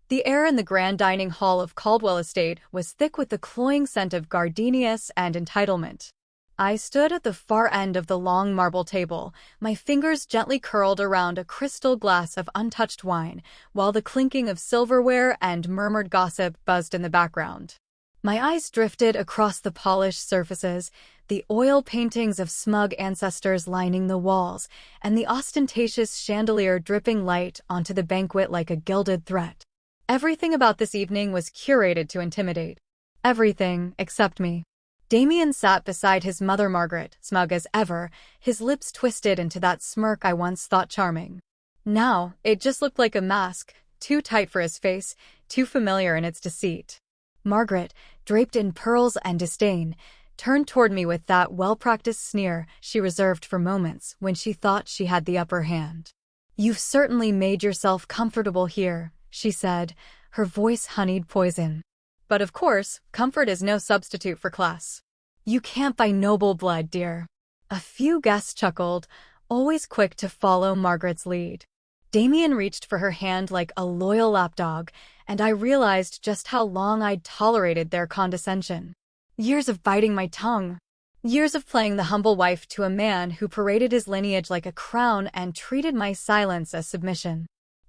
The air in the grand dining hall of Caldwell Estate was thick with the cloying scent of gardenias and entitlement. I stood at the far end of the long marble table, my fingers gently curled around a crystal glass of untouched wine, while the clinking of silverware and murmured gossip buzzed in the background. My eyes drifted across the polished surfaces, the oil paintings of smug ancestors lining the walls, and the ostentatious chandelier dripping light onto the banquet like a gilded threat. Everything about this evening was curated to intimidate. Everything except me. Damien sat beside his mother Margaret, smug as ever, his lips twisted into that smirk I once thought charming. Now, it just looked like a mask, too tight for his face, too familiar in its deceit. Margaret, draped in pearls and disdain, turned toward me with that well-practiced sneer she reserved for moments when she thought she had the upper hand. "You've certainly made yourself comfortable here," she said, her voice honeyed poison. "But of course, comfort is no substitute for class. You can't buy noble blood, dear." A few guests chuckled, always quick to follow Margaret's lead. Damien reached for her hand like a loyal lapdog, and I realized just how long I'd tolerated their condescension. Years of biting my tongue. Years of playing the humble wife to a man who paraded his lineage like a crown and treated my silence as submission.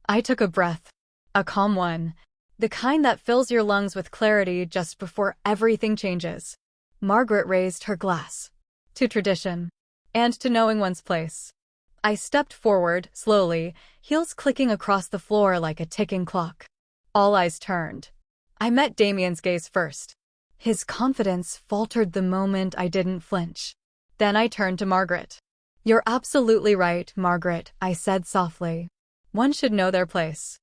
I took a breath. A calm one. The kind that fills your lungs with clarity just before everything changes. Margaret raised her glass. To tradition. And to knowing one's place. I stepped forward, slowly, heels clicking across the floor like a ticking clock. All eyes turned. I met Damien's gaze first. His confidence faltered the moment I didn't flinch. Then I turned to Margaret. "You're absolutely right, Margaret," I said softly. "One should know their place."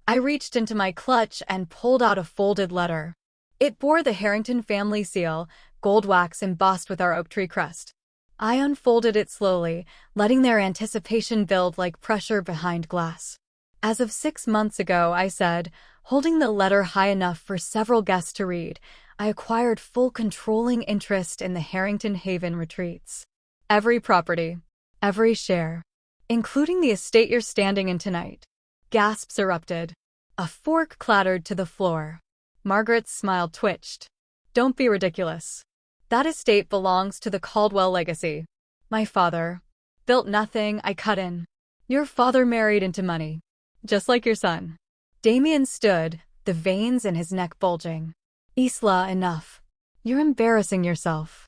I reached into my clutch and pulled out a folded letter. It bore the Harrington family seal, gold wax embossed with our oak tree crest. I unfolded it slowly, letting their anticipation build like pressure behind glass. "As of 6 months ago," I said, holding the letter high enough for several guests to read, "I acquired full controlling interest in the Harrington Haven retreats. Every property, every share, including the estate you're standing in tonight." Gasps erupted. A fork clattered to the floor. Margaret's smile twitched. "Don't be ridiculous. That estate belongs to the Caldwell legacy. My father built nothing," I cut in. "Your father married into money. Just like your son." Damien stood, the veins in his neck bulging. "Isla, enough. You're embarrassing yourself."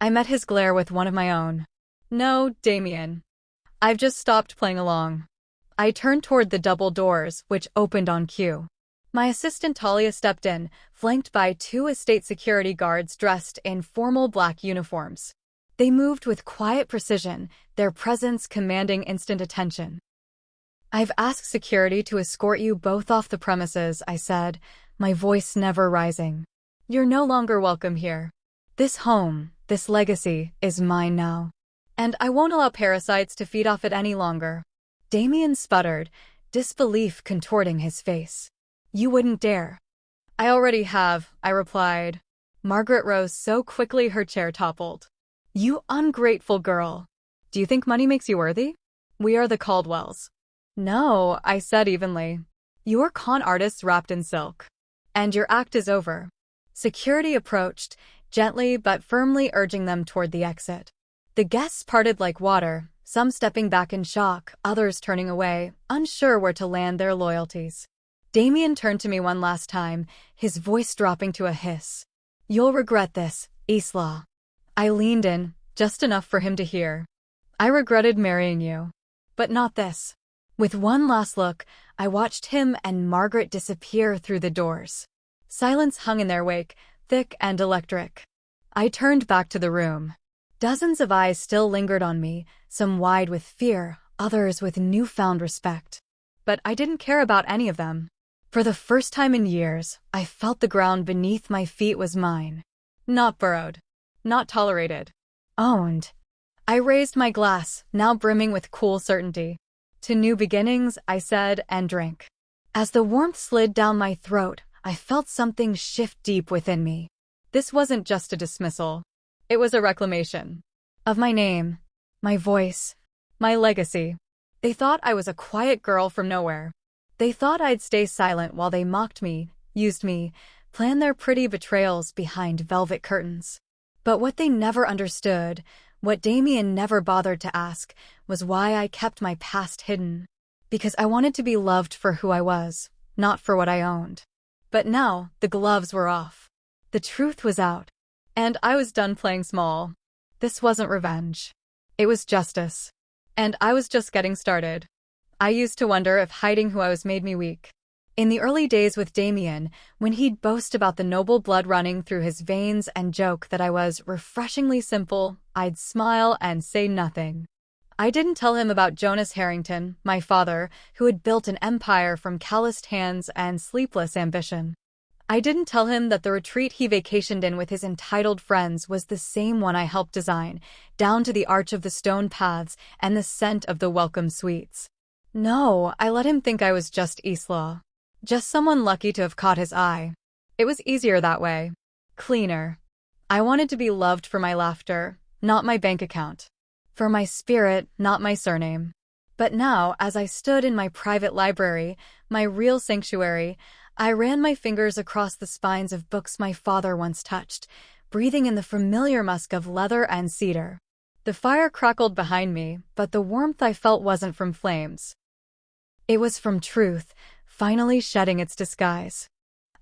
I met his glare with one of my own. "No, Damien. I've just stopped playing along." I turned toward the double doors, which opened on cue. My assistant Talia stepped in, flanked by 2 estate security guards dressed in formal black uniforms. They moved with quiet precision, their presence commanding instant attention. "I've asked security to escort you both off the premises," I said, my voice never rising. "You're no longer welcome here. This home, this legacy, is mine now. And I won't allow parasites to feed off it any longer." Damien sputtered, disbelief contorting his face. "You wouldn't dare." "I already have," I replied. Margaret rose so quickly her chair toppled. "You ungrateful girl. Do you think money makes you worthy? We are the Caldwells." "No," I said evenly. "You're con artists wrapped in silk. And your act is over." Security approached, gently but firmly urging them toward the exit. The guests parted like water, some stepping back in shock, others turning away, unsure where to land their loyalties. Damien turned to me one last time, his voice dropping to a hiss. "You'll regret this, Isla." I leaned in, just enough for him to hear. "I regretted marrying you. But not this." With one last look, I watched him and Margaret disappear through the doors. Silence hung in their wake, thick and electric. I turned back to the room. Dozens of eyes still lingered on me, some wide with fear, others with newfound respect. But I didn't care about any of them. For the first time in years, I felt the ground beneath my feet was mine. Not burrowed. Not tolerated. Owned. I raised my glass, now brimming with cool certainty. "To new beginnings," I said, and drank. As the warmth slid down my throat, I felt something shift deep within me. This wasn't just a dismissal. It was a reclamation. Of my name, my voice, my legacy. They thought I was a quiet girl from nowhere. They thought I'd stay silent while they mocked me, used me, planned their pretty betrayals behind velvet curtains. But what they never understood, what Damien never bothered to ask, was why I kept my past hidden. Because I wanted to be loved for who I was, not for what I owned. But now, the gloves were off. The truth was out. And I was done playing small. This wasn't revenge. It was justice. And I was just getting started. I used to wonder if hiding who I was made me weak. In the early days with Damien, when he'd boast about the noble blood running through his veins and joke that I was refreshingly simple, I'd smile and say nothing. I didn't tell him about Jonas Harrington, my father, who had built an empire from calloused hands and sleepless ambition. I didn't tell him that the retreat he vacationed in with his entitled friends was the same one I helped design, down to the arch of the stone paths and the scent of the welcome sweets. No, I let him think I was just Isla. Just someone lucky to have caught his eye. It was easier that way. Cleaner. I wanted to be loved for my laughter, not my bank account. For my spirit, not my surname. But now, as I stood in my private library, my real sanctuary, I ran my fingers across the spines of books my father once touched, breathing in the familiar musk of leather and cedar. The fire crackled behind me, but the warmth I felt wasn't from flames. It was from truth, finally shedding its disguise.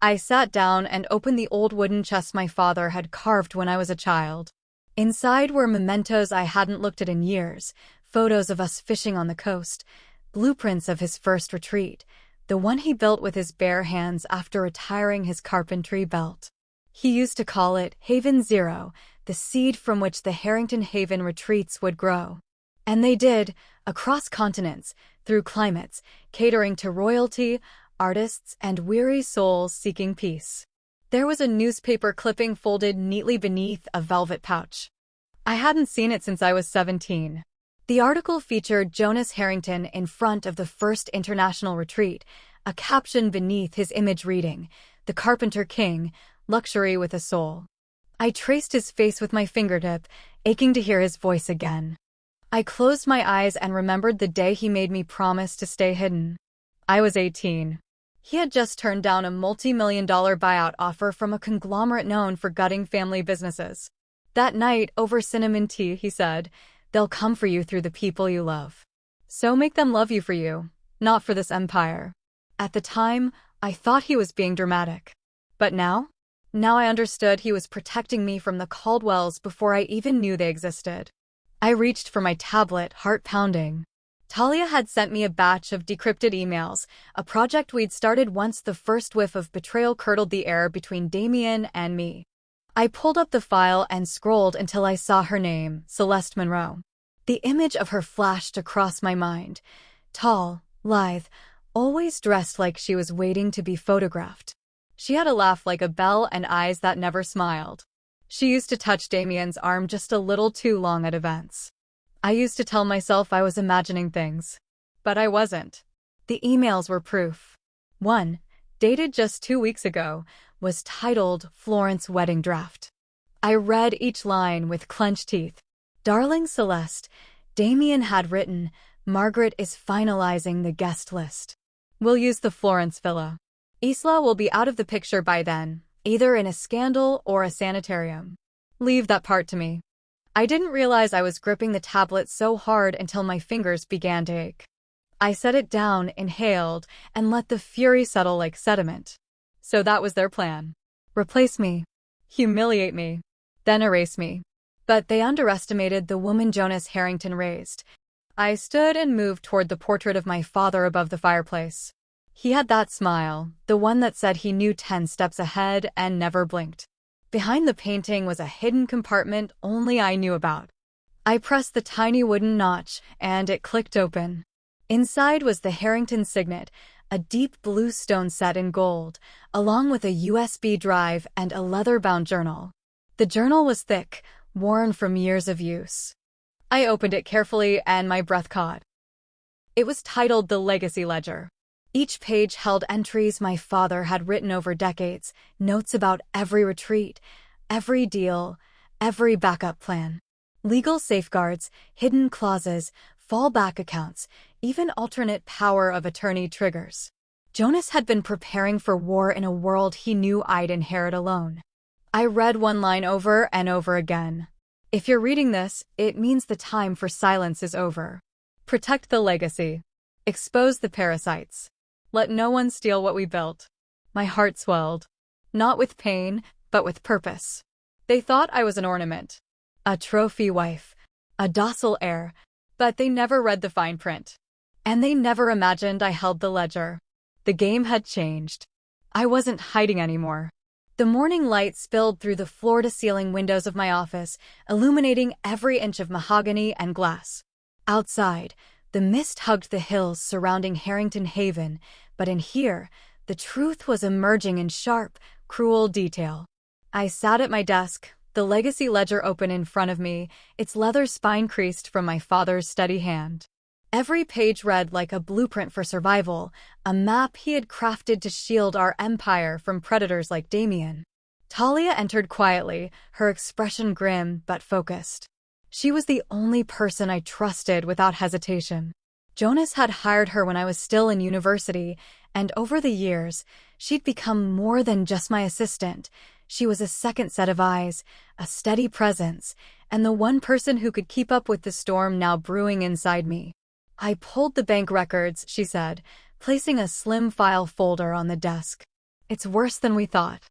I sat down and opened the old wooden chest my father had carved when I was a child. Inside were mementos I hadn't looked at in years, photos of us fishing on the coast, blueprints of his first retreat, the one he built with his bare hands after retiring his carpentry belt. He used to call it Haven Zero, the seed from which the Harrington Haven retreats would grow. And they did, across continents, through climates, catering to royalty, artists, and weary souls seeking peace. There was a newspaper clipping folded neatly beneath a velvet pouch. I hadn't seen it since I was 17. The article featured Jonas Harrington in front of the first international retreat, a caption beneath his image reading, "The Carpenter King, Luxury with a Soul." I traced his face with my fingertip, aching to hear his voice again. I closed my eyes and remembered the day he made me promise to stay hidden. I was 18. He had just turned down a multi-million-dollar buyout offer from a conglomerate known for gutting family businesses. That night, over cinnamon tea, he said, "They'll come for you through the people you love. So make them love you for you, not for this empire." At the time, I thought he was being dramatic. But now? Now I understood he was protecting me from the Caldwells before I even knew they existed. I reached for my tablet, heart pounding. Talia had sent me a batch of decrypted emails, a project we'd started once the first whiff of betrayal curdled the air between Damien and me. I pulled up the file and scrolled until I saw her name, Celeste Monroe. The image of her flashed across my mind. Tall, lithe, always dressed like she was waiting to be photographed. She had a laugh like a bell and eyes that never smiled. She used to touch Damien's arm just a little too long at events. I used to tell myself I was imagining things. But I wasn't. The emails were proof. One, dated just 2 weeks ago, was titled Florence Wedding Draft. I read each line with clenched teeth. Darling Celeste, Damien had written, "Margaret is finalizing the guest list. We'll use the Florence villa. Isla will be out of the picture by then, either in a scandal or a sanitarium. Leave that part to me." I didn't realize I was gripping the tablet so hard until my fingers began to ache. I set it down, inhaled, and let the fury settle like sediment. So that was their plan. Replace me. Humiliate me. Then erase me. But they underestimated the woman Jonas Harrington raised. I stood and moved toward the portrait of my father above the fireplace. He had that smile, the one that said he knew 10 steps ahead and never blinked. Behind the painting was a hidden compartment only I knew about. I pressed the tiny wooden notch, and it clicked open. Inside was the Harrington signet, a deep blue stone set in gold, along with a USB drive and a leather-bound journal. The journal was thick, worn from years of use. I opened it carefully and my breath caught. It was titled The Legacy Ledger. Each page held entries my father had written over decades, notes about every retreat, every deal, every backup plan. Legal safeguards, hidden clauses, fallback accounts, even alternate power of attorney triggers. Jonas had been preparing for war in a world he knew I'd inherit alone. I read one line over and over again. If you're reading this, it means the time for silence is over. Protect the legacy. Expose the parasites. Let no one steal what we built. My heart swelled. Not with pain, but with purpose. They thought I was an ornament. A trophy wife. A docile heir. But they never read the fine print. And they never imagined I held the ledger. The game had changed. I wasn't hiding anymore. The morning light spilled through the floor-to-ceiling windows of my office, illuminating every inch of mahogany and glass. Outside, the mist hugged the hills surrounding Harrington Haven, but in here, the truth was emerging in sharp, cruel detail. I sat at my desk, the legacy ledger open in front of me, its leather spine creased from my father's steady hand. Every page read like a blueprint for survival, a map he had crafted to shield our empire from predators like Damien. Talia entered quietly, her expression grim but focused. She was the only person I trusted without hesitation. Jonas had hired her when I was still in university, and over the years, she'd become more than just my assistant. She was a second set of eyes, a steady presence, and the one person who could keep up with the storm now brewing inside me. I pulled the bank records, she said, placing a slim file folder on the desk. It's worse than we thought.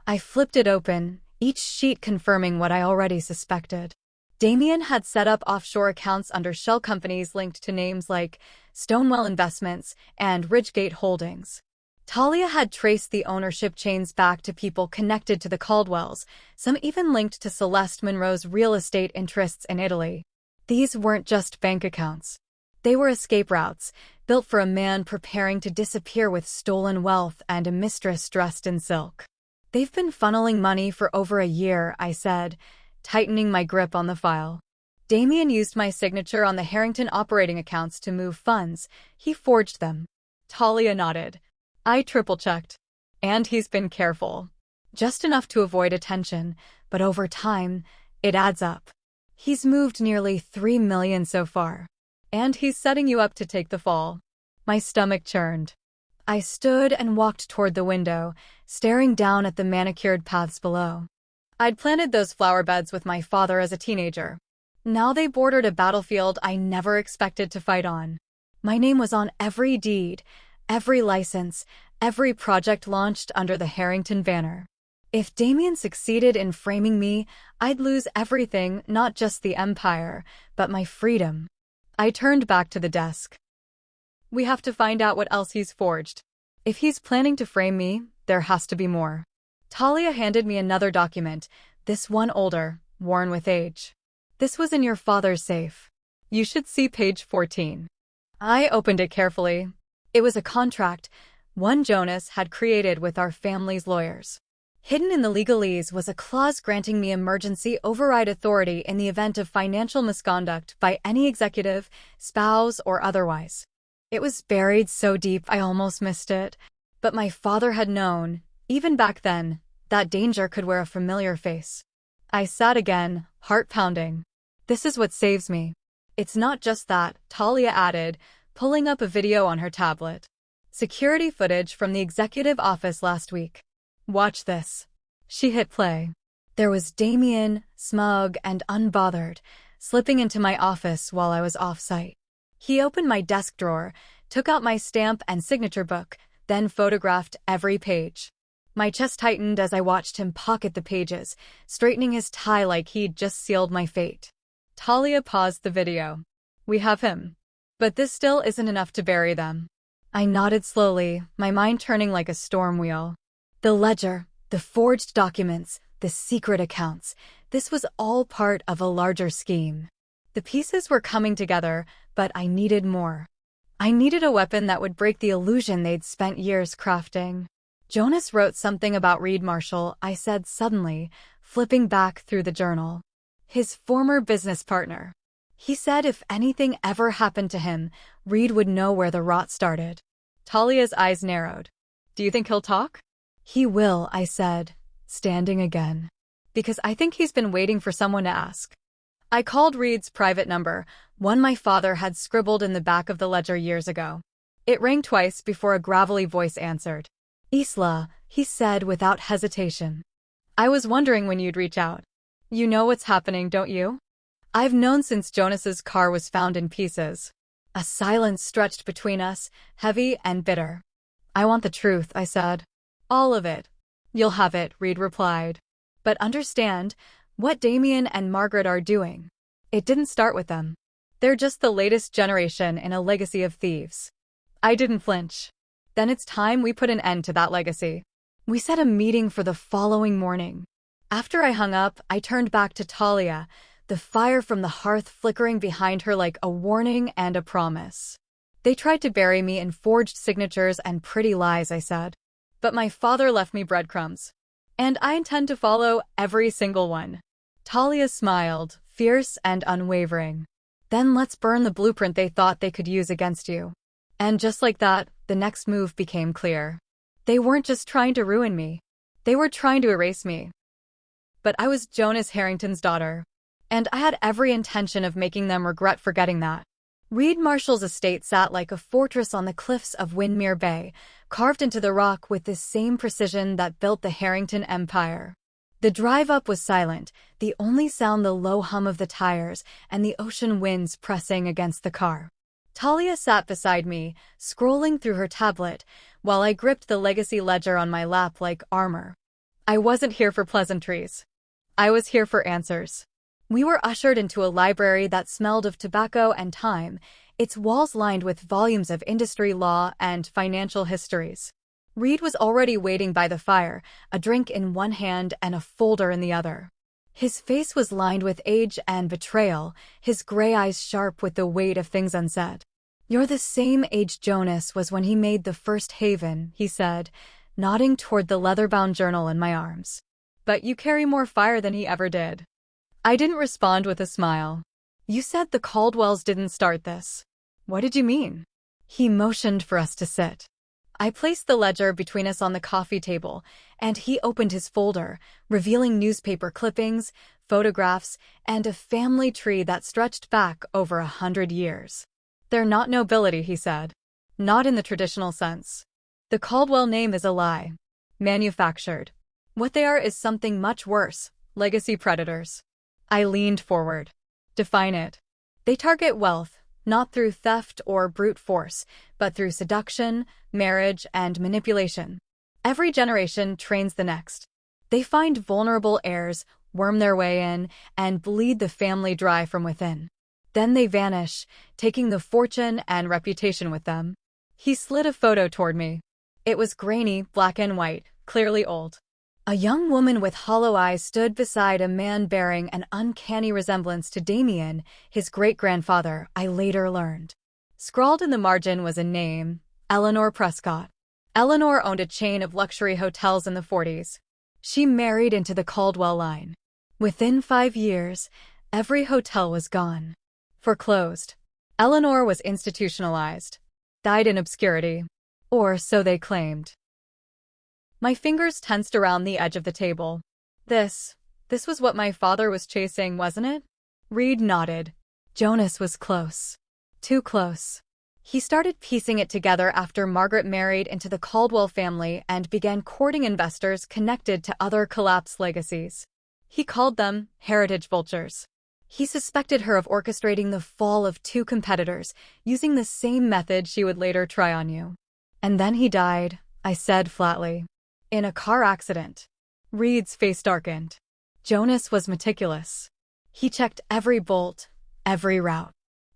I flipped it open, each sheet confirming what I already suspected. Damien had set up offshore accounts under shell companies linked to names like Stonewell Investments and Ridgegate Holdings. Talia had traced the ownership chains back to people connected to the Caldwells, some even linked to Celeste Monroe's real estate interests in Italy. These weren't just bank accounts. They were escape routes, built for a man preparing to disappear with stolen wealth and a mistress dressed in silk. They've been funneling money for over a year, I said, tightening my grip on the file. Damien used my signature on the Harrington operating accounts to move funds. He forged them. Talia nodded. I triple-checked. And he's been careful. Just enough to avoid attention, but over time, it adds up. He's moved nearly $3 million so far. And he's setting you up to take the fall. My stomach churned. I stood and walked toward the window, staring down at the manicured paths below. I'd planted those flower beds with my father as a teenager. Now they bordered a battlefield I never expected to fight on. My name was on every deed, every license, every project launched under the Harrington banner. If Damien succeeded in framing me, I'd lose everything, not just the empire, but my freedom. I turned back to the desk. We have to find out what else he's forged. If he's planning to frame me, there has to be more. Talia handed me another document, this one older, worn with age. This was in your father's safe. You should see page 14. I opened it carefully. It was a contract, one Jonas had created with our family's lawyers. Hidden in the legalese was a clause granting me emergency override authority in the event of financial misconduct by any executive, spouse, or otherwise. It was buried so deep I almost missed it. But my father had known, even back then, that danger could wear a familiar face. I sat again, heart pounding. This is what saves me. It's not just that, Talia added, pulling up a video on her tablet. Security footage from the executive office last week. Watch this. She hit play. There was Damien, smug and unbothered, slipping into my office while I was off-site. He opened my desk drawer, took out my stamp and signature book, then photographed every page. My chest tightened as I watched him pocket the pages, straightening his tie like he'd just sealed my fate. Talia paused the video. We have him. But this still isn't enough to bury them. I nodded slowly, my mind turning like a storm wheel. The ledger, the forged documents, the secret accounts, this was all part of a larger scheme. The pieces were coming together, but I needed more. I needed a weapon that would break the illusion they'd spent years crafting. Jonas wrote something about Reed Marshall, I said suddenly, flipping back through the journal. His former business partner. He said if anything ever happened to him, Reed would know where the rot started. Talia's eyes narrowed. Do you think he'll talk? He will, I said, standing again. Because I think he's been waiting for someone to ask. I called Reed's private number, one my father had scribbled in the back of the ledger years ago. It rang twice before a gravelly voice answered. Isla, he said without hesitation. I was wondering when you'd reach out. You know what's happening, don't you? I've known since Jonas's car was found in pieces. A silence stretched between us, heavy and bitter. I want the truth, I said. All of it. You'll have it, Reed replied. But understand, what Damien and Margaret are doing. It didn't start with them. They're just the latest generation in a legacy of thieves. I didn't flinch. Then it's time we put an end to that legacy. We set a meeting for the following morning. After I hung up, I turned back to Talia, the fire from the hearth flickering behind her like a warning and a promise. They tried to bury me in forged signatures and pretty lies, I said. But my father left me breadcrumbs. And I intend to follow every single one. Talia smiled, fierce and unwavering. Then let's burn the blueprint they thought they could use against you. And just like that, the next move became clear. They weren't just trying to ruin me. They were trying to erase me. But I was Jonas Harrington's daughter. And I had every intention of making them regret forgetting that. Reed Marshall's estate sat like a fortress on the cliffs of Windmere Bay, carved into the rock with the same precision that built the Harrington Empire. The drive up was silent, the only sound the low hum of the tires and the ocean winds pressing against the car. Talia sat beside me, scrolling through her tablet, while I gripped the legacy ledger on my lap like armor. I wasn't here for pleasantries. I was here for answers. We were ushered into a library that smelled of tobacco and time, its walls lined with volumes of industry law and financial histories. Reed was already waiting by the fire, a drink in one hand and a folder in the other. His face was lined with age and betrayal, his gray eyes sharp with the weight of things unsaid. You're the same age Jonas was when he made the first haven, he said, nodding toward the leather-bound journal in my arms. But you carry more fire than he ever did. I didn't respond with a smile. You said the Caldwells didn't start this. What did you mean? He motioned for us to sit. I placed the ledger between us on the coffee table, and he opened his folder, revealing newspaper clippings, photographs, and a family tree that stretched back over 100 years. They're not nobility, he said. Not in the traditional sense. The Caldwell name is a lie. Manufactured. What they are is something much worse, legacy predators. I leaned forward. Define it. They target wealth, not through theft or brute force, but through seduction, marriage, and manipulation. Every generation trains the next. They find vulnerable heirs, worm their way in, and bleed the family dry from within. Then they vanish, taking the fortune and reputation with them. He slid a photo toward me. It was grainy, black and white, clearly old. A young woman with hollow eyes stood beside a man bearing an uncanny resemblance to Damien, his great-grandfather, I later learned. Scrawled in the margin was a name, Eleanor Prescott. Eleanor owned a chain of luxury hotels in the 40s. She married into the Caldwell line. Within 5 years, every hotel was gone. Foreclosed. Eleanor was institutionalized. Died in obscurity. Or so they claimed. My fingers tensed around the edge of the table. This was what my father was chasing, wasn't it? Reed nodded. Jonas was close. Too close. He started piecing it together after Margaret married into the Caldwell family and began courting investors connected to other collapsed legacies. He called them heritage vultures. He suspected her of orchestrating the fall of 2 competitors, using the same method she would later try on you. And then he died, I said flatly. In a car accident. Reed's face darkened. Jonas was meticulous. He checked every bolt, every route.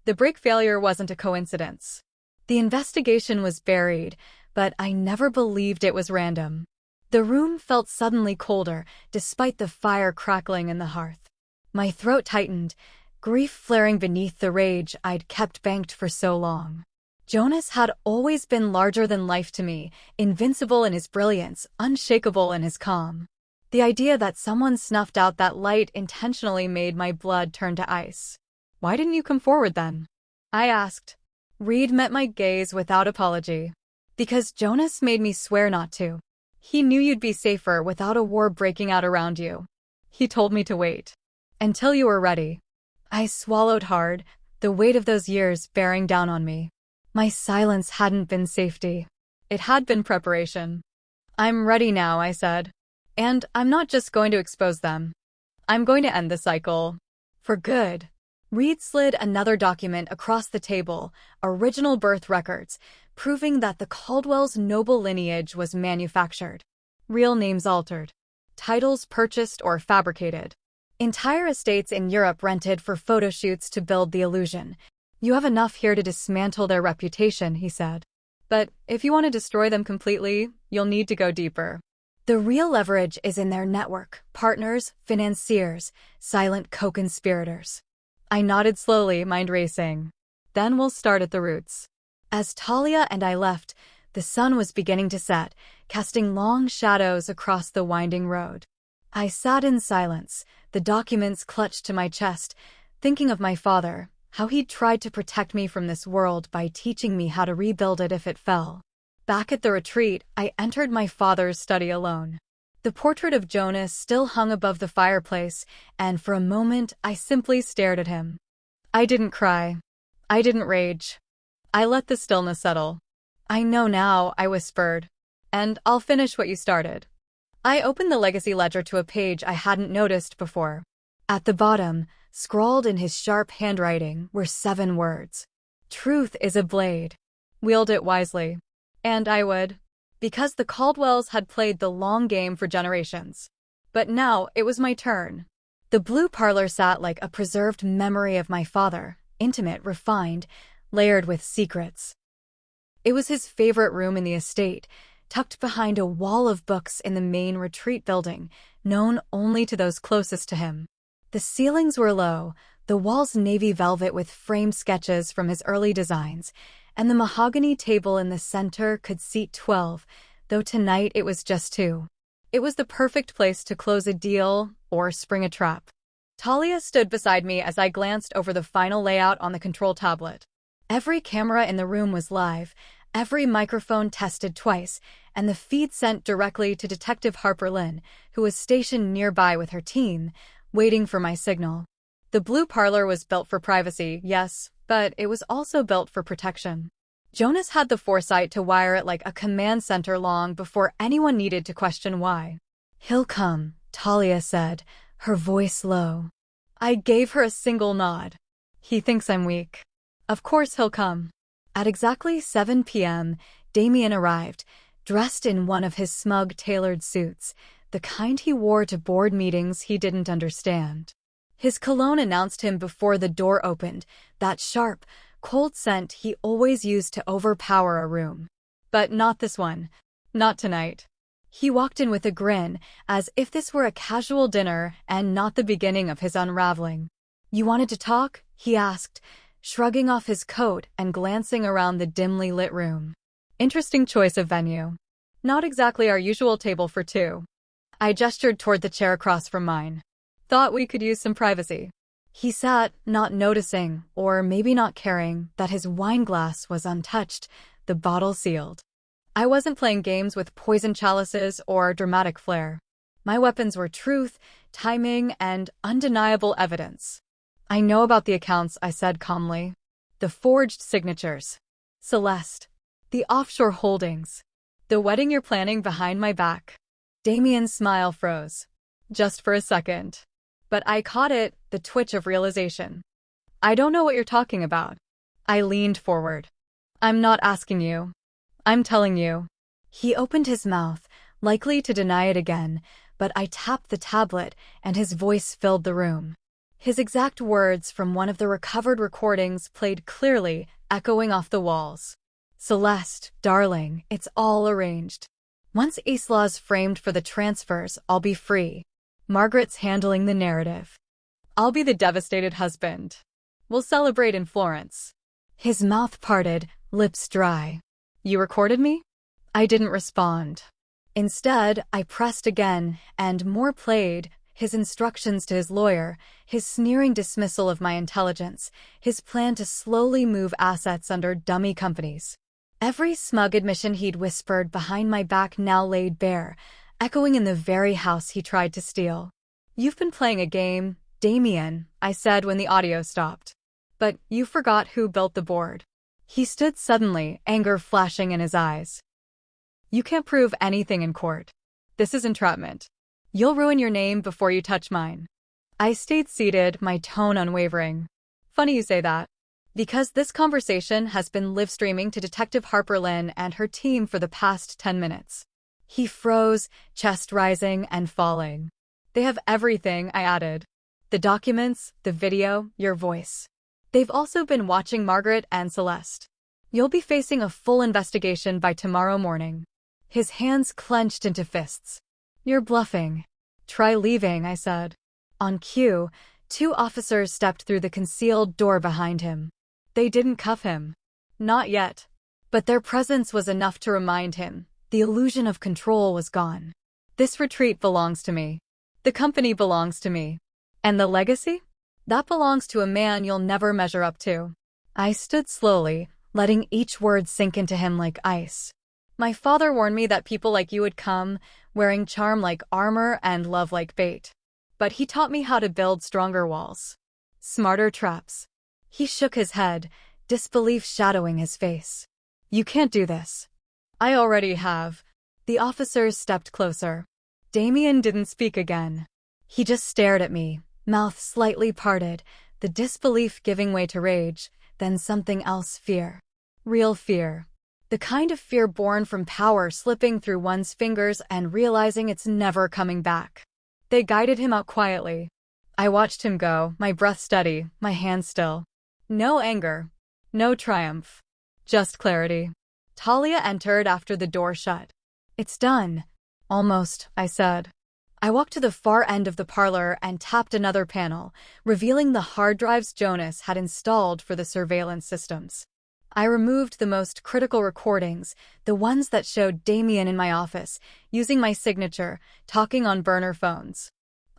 The brake failure wasn't a coincidence. The investigation was buried, but I never believed it was random. The room felt suddenly colder, despite the fire crackling in the hearth. My throat tightened, grief flaring beneath the rage I'd kept banked for so long. Jonas had always been larger than life to me, invincible in his brilliance, unshakable in his calm. The idea that someone snuffed out that light intentionally made my blood turn to ice. Why didn't you come forward then? I asked. Reed met my gaze without apology. Because Jonas made me swear not to. He knew you'd be safer without a war breaking out around you. He told me to wait. Until you were ready. I swallowed hard, the weight of those years bearing down on me. My silence hadn't been safety. It had been preparation. I'm ready now, I said. And I'm not just going to expose them. I'm going to end the cycle. For good. Reed slid another document across the table, original birth records, proving that the Caldwell's noble lineage was manufactured. Real names altered. Titles purchased or fabricated. Entire estates in Europe rented for photo shoots to build the illusion. You have enough here to dismantle their reputation, he said. But if you want to destroy them completely, you'll need to go deeper. The real leverage is in their network, partners, financiers, silent co-conspirators. I nodded slowly, mind racing. Then we'll start at the roots. As Talia and I left, the sun was beginning to set, casting long shadows across the winding road. I sat in silence, the documents clutched to my chest, thinking of my father, how he'd tried to protect me from this world by teaching me how to rebuild it if it fell. Back at the retreat, I entered my father's study alone. The portrait of Jonas still hung above the fireplace, and for a moment I simply stared at him. I didn't cry. I didn't rage. I let the stillness settle. I know now, I whispered. And I'll finish what you started. I opened the legacy ledger to a page I hadn't noticed before. At the bottom, scrawled in his sharp handwriting, were 7 words. Truth is a blade. Wield it wisely. And I would. Because the Caldwells had played the long game for generations. But now it was my turn. The blue parlor sat like a preserved memory of my father, intimate, refined, layered with secrets. It was his favorite room in the estate, tucked behind a wall of books in the main retreat building, known only to those closest to him. The ceilings were low, the walls navy velvet with framed sketches from his early designs, and the mahogany table in the center could seat 12, though tonight it was just 2. It was the perfect place to close a deal or spring a trap. Talia stood beside me as I glanced over the final layout on the control tablet. Every camera in the room was live, every microphone tested twice, and the feed sent directly to Detective Harper Lynn, who was stationed nearby with her team, waiting for my signal. The blue parlor was built for privacy, yes, but it was also built for protection. Jonas had the foresight to wire it like a command center long before anyone needed to question why. He'll come, Talia said, her voice low. I gave her a single nod. He thinks I'm weak. Of course he'll come. At exactly 7 p.m., Damien arrived, dressed in one of his smug tailored suits, the kind he wore to board meetings he didn't understand. His cologne announced him before the door opened, that sharp, cold scent he always used to overpower a room. But not this one. Not tonight. He walked in with a grin, as if this were a casual dinner and not the beginning of his unraveling. You wanted to talk? He asked, shrugging off his coat and glancing around the dimly lit room. Interesting choice of venue. Not exactly our usual table for 2. I gestured toward the chair across from mine. Thought we could use some privacy. He sat, not noticing, or maybe not caring, that his wine glass was untouched, the bottle sealed. I wasn't playing games with poison chalices or dramatic flair. My weapons were truth, timing, and undeniable evidence. I know about the accounts, I said calmly. The forged signatures. Celeste. The offshore holdings. The wedding you're planning behind my back. Damien's smile froze. Just for a second. But I caught it, the twitch of realization. I don't know what you're talking about. I leaned forward. I'm not asking you. I'm telling you. He opened his mouth, likely to deny it again, but I tapped the tablet and his voice filled the room. His exact words from one of the recovered recordings played clearly, echoing off the walls. Celeste, darling, it's all arranged. Once Isla's framed for the transfers, I'll be free. Margaret's handling the narrative. I'll be the devastated husband. We'll celebrate in Florence. His mouth parted, lips dry. You recorded me? I didn't respond. Instead, I pressed again, and more played, his instructions to his lawyer, his sneering dismissal of my intelligence, his plan to slowly move assets under dummy companies. Every smug admission he'd whispered behind my back now laid bare, echoing in the very house he tried to steal. You've been playing a game, Damien, I said when the audio stopped. But you forgot who built the board. He stood suddenly, anger flashing in his eyes. You can't prove anything in court. This is entrapment. You'll ruin your name before you touch mine. I stayed seated, my tone unwavering. Funny you say that. Because this conversation has been live streaming to Detective Harper Lynn and her team for the past 10 minutes. He froze, chest rising and falling. They have everything, I added. The documents, the video, your voice. They've also been watching Margaret and Celeste. You'll be facing a full investigation by tomorrow morning. His hands clenched into fists. You're bluffing. Try leaving, I said. On cue, 2 officers stepped through the concealed door behind him. They didn't cuff him. Not yet. But their presence was enough to remind him. The illusion of control was gone. This retreat belongs to me. The company belongs to me. And the legacy? That belongs to a man you'll never measure up to. I stood slowly, letting each word sink into him like ice. My father warned me that people like you would come, wearing charm like armor and love like bait. But he taught me how to build stronger walls. Smarter traps. He shook his head, disbelief shadowing his face. You can't do this. I already have. The officers stepped closer. Damien didn't speak again. He just stared at me, mouth slightly parted, the disbelief giving way to rage, then something else, fear. Real fear. The kind of fear born from power slipping through one's fingers and realizing it's never coming back. They guided him out quietly. I watched him go, my breath steady, my hands still. No anger. No triumph. Just clarity. Talia entered after the door shut. It's done. Almost, I said. I walked to the far end of the parlor and tapped another panel, revealing the hard drives Jonas had installed for the surveillance systems. I removed the most critical recordings, the ones that showed Damien in my office, using my signature, talking on burner phones.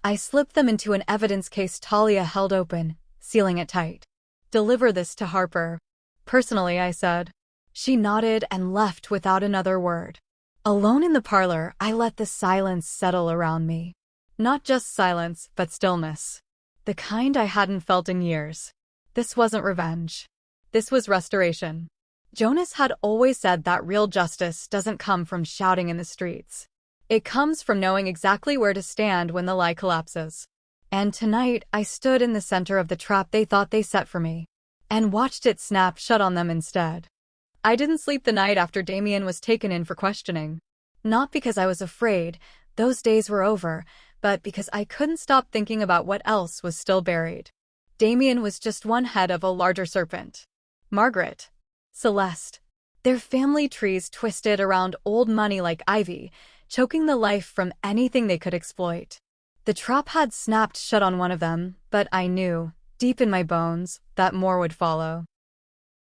I slipped them into an evidence case Talia held open, sealing it tight. Deliver this to Harper. Personally, I said. She nodded and left without another word. Alone in the parlor, I let the silence settle around me. Not just silence, but stillness. The kind I hadn't felt in years. This wasn't revenge. This was restoration. Jonas had always said that real justice doesn't come from shouting in the streets. It comes from knowing exactly where to stand when the lie collapses. And tonight, I stood in the center of the trap they thought they set for me, and watched it snap shut on them instead. I didn't sleep the night after Damien was taken in for questioning. Not because I was afraid, those days were over, but because I couldn't stop thinking about what else was still buried. Damien was just one head of a larger serpent. Margaret. Celeste. Their family trees twisted around old money like ivy, choking the life from anything they could exploit. The trap had snapped shut on one of them, but I knew, deep in my bones, that more would follow.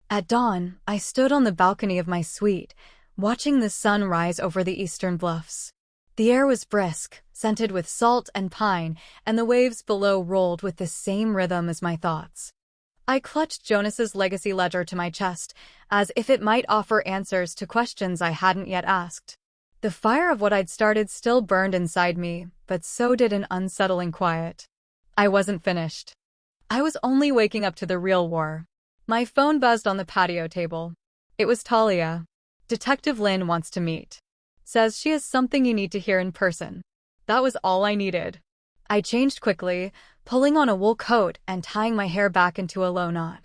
At dawn, I stood on the balcony of my suite, watching the sun rise over the eastern bluffs. The air was brisk, scented with salt and pine, and the waves below rolled with the same rhythm as my thoughts. I clutched Jonas's legacy ledger to my chest, as if it might offer answers to questions I hadn't yet asked. The fire of what I'd started still burned inside me, but so did an unsettling quiet. I wasn't finished. I was only waking up to the real war. My phone buzzed on the patio table. It was Talia. Detective Lynn wants to meet. Says she has something you need to hear in person. That was all I needed. I changed quickly, pulling on a wool coat and tying my hair back into a low knot.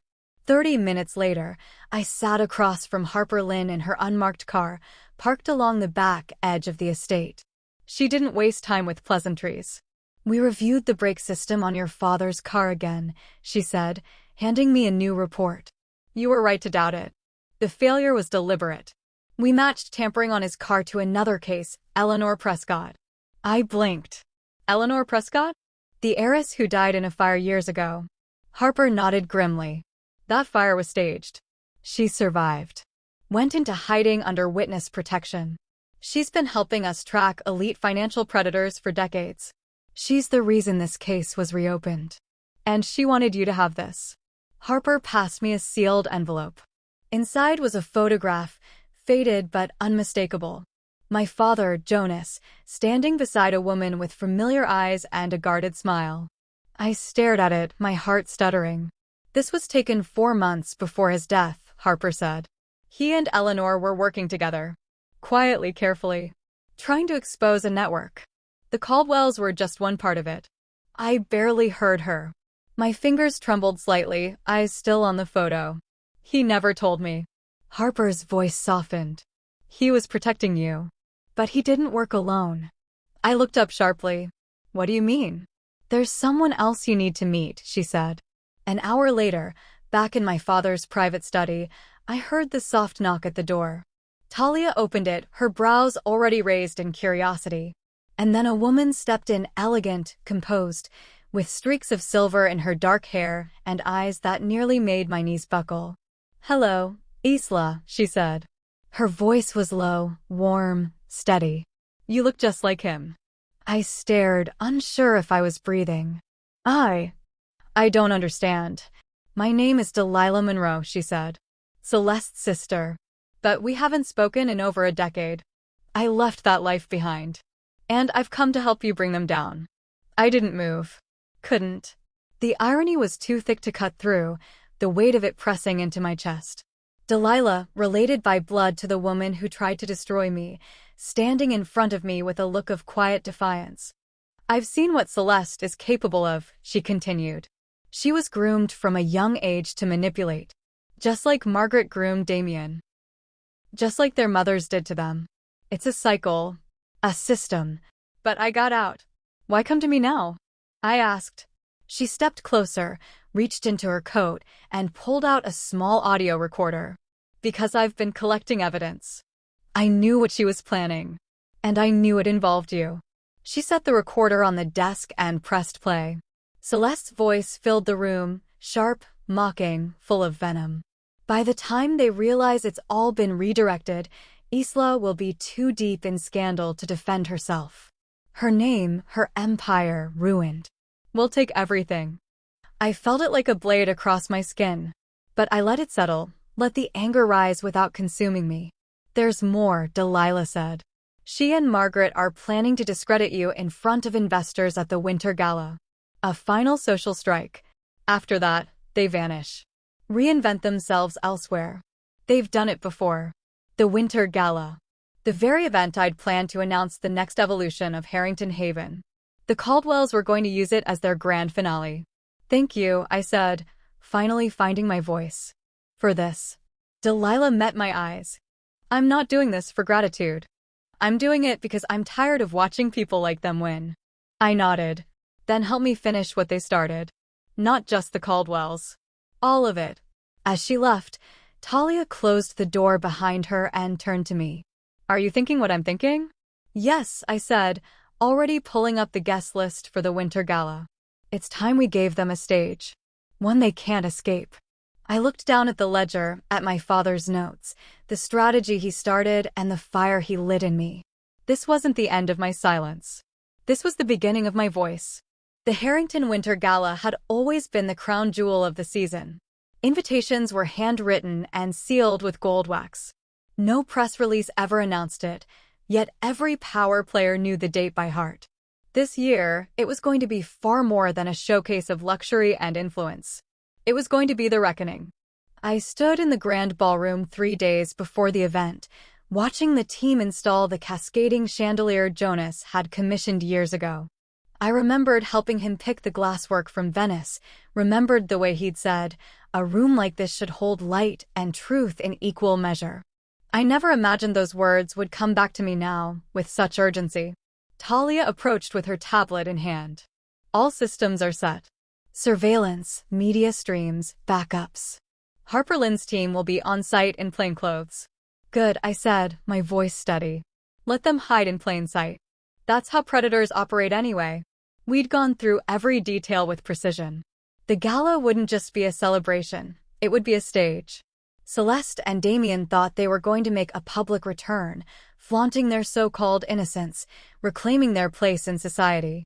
30 minutes later, I sat across from Harper Lynn in her unmarked car, parked along the back edge of the estate. She didn't waste time with pleasantries. We reviewed the brake system on your father's car again, she said, handing me a new report. You were right to doubt it. The failure was deliberate. We matched tampering on his car to another case, Eleanor Prescott. I blinked. Eleanor Prescott? The heiress who died in a fire years ago. Harper nodded grimly. That fire was staged. She survived. Went into hiding under witness protection. She's been helping us track elite financial predators for decades. She's the reason this case was reopened. And she wanted you to have this. Harper passed me a sealed envelope. Inside was a photograph, faded but unmistakable. My father, Jonas, standing beside a woman with familiar eyes and a guarded smile. I stared at it, my heart stuttering. This was taken 4 months before his death, Harper said. He and Eleanor were working together. Quietly, carefully. Trying to expose a network. The Caldwells were just one part of it. I barely heard her. My fingers trembled slightly, eyes still on the photo. He never told me. Harper's voice softened. He was protecting you. But he didn't work alone. I looked up sharply. What do you mean? There's someone else you need to meet, she said. An hour later, back in my father's private study, I heard the soft knock at the door. Talia opened it, her brows already raised in curiosity. And then a woman stepped in, elegant, composed, with streaks of silver in her dark hair and eyes that nearly made my knees buckle. Hello, Isla, she said. Her voice was low, warm, steady. You look just like him. I stared, unsure if I was breathing. I don't understand. My name is Delilah Monroe, she said. Celeste's sister. But we haven't spoken in over a decade. I left that life behind. And I've come to help you bring them down. I didn't move. Couldn't. The irony was too thick to cut through, the weight of it pressing into my chest. Delilah, related by blood to the woman who tried to destroy me, standing in front of me with a look of quiet defiance. I've seen what Celeste is capable of, she continued. She was groomed from a young age to manipulate. Just like Margaret groomed Damien. Just like their mothers did to them. It's a cycle. A system. But I got out. Why come to me now? I asked. She stepped closer, reached into her coat, and pulled out a small audio recorder. Because I've been collecting evidence. I knew what she was planning. And I knew it involved you. She set the recorder on the desk and pressed play. Celeste's voice filled the room, sharp, mocking, full of venom. By the time they realize it's all been redirected, Isla will be too deep in scandal to defend herself. Her name, her empire, ruined. We'll take everything. I felt it like a blade across my skin. But I let it settle, let the anger rise without consuming me. There's more, Delilah said. She and Margaret are planning to discredit you in front of investors at the Winter Gala. A final social strike. After that, they vanish. Reinvent themselves elsewhere. They've done it before. The Winter Gala. The very event I'd planned to announce the next evolution of Harrington Haven. The Caldwells were going to use it as their grand finale. Thank you, I said, finally finding my voice. For this. Delilah met my eyes. I'm not doing this for gratitude. I'm doing it because I'm tired of watching people like them win. I nodded. Then help me finish what they started. Not just the Caldwells. All of it. As she left, Talia closed the door behind her and turned to me. Are you thinking what I'm thinking? Yes, I said, already pulling up the guest list for the Winter Gala. It's time we gave them a stage. One they can't escape. I looked down at the ledger, at my father's notes, the strategy he started and the fire he lit in me. This wasn't the end of my silence. This was the beginning of my voice. The Harrington Winter Gala had always been the crown jewel of the season. Invitations were handwritten and sealed with gold wax. No press release ever announced it, yet every power player knew the date by heart. This year, it was going to be far more than a showcase of luxury and influence. It was going to be the reckoning. I stood in the grand ballroom 3 days before the event, watching the team install the cascading chandelier Jonas had commissioned years ago. I remembered helping him pick the glasswork from Venice, remembered the way he'd said, a room like this should hold light and truth in equal measure. I never imagined those words would come back to me now, with such urgency. Talia approached with her tablet in hand. All systems are set. Surveillance, media streams, backups. Harper Lynn's team will be on site in plainclothes. Good, I said, my voice steady. Let them hide in plain sight. That's how predators operate anyway. We'd gone through every detail with precision. The gala wouldn't just be a celebration, it would be a stage. Celeste and Damien thought they were going to make a public return, flaunting their so-called innocence, reclaiming their place in society.